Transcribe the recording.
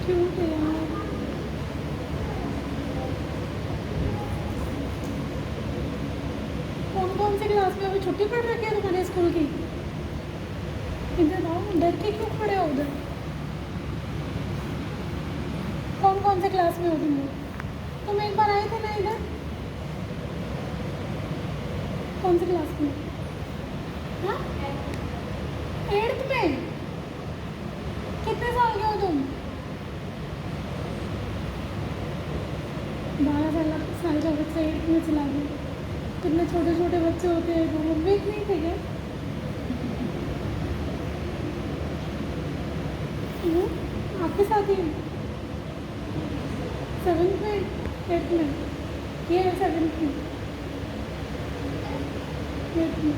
Cute है यार। कौन कौन से क्लास में? अभी छुट्टी पड़ रखी है तुम्हारे स्कूल की? इधर आओ, डर के क्यों खड़े हो उधर? कौन कौन से क्लास में हो तुम लोग? तुम एक बार आए थे ना इधर? कौन से क्लास में? हाँ, 8th में? कितने साल के हो तुम? 12 साल का बच्चा 8th में चला गया। कितने छोटे छोटे बच्चे होते हैं, तो वो वीक नहीं थे क्या? आपके साथ ही 7th में, 8th में? ये है 7th में, 8th में।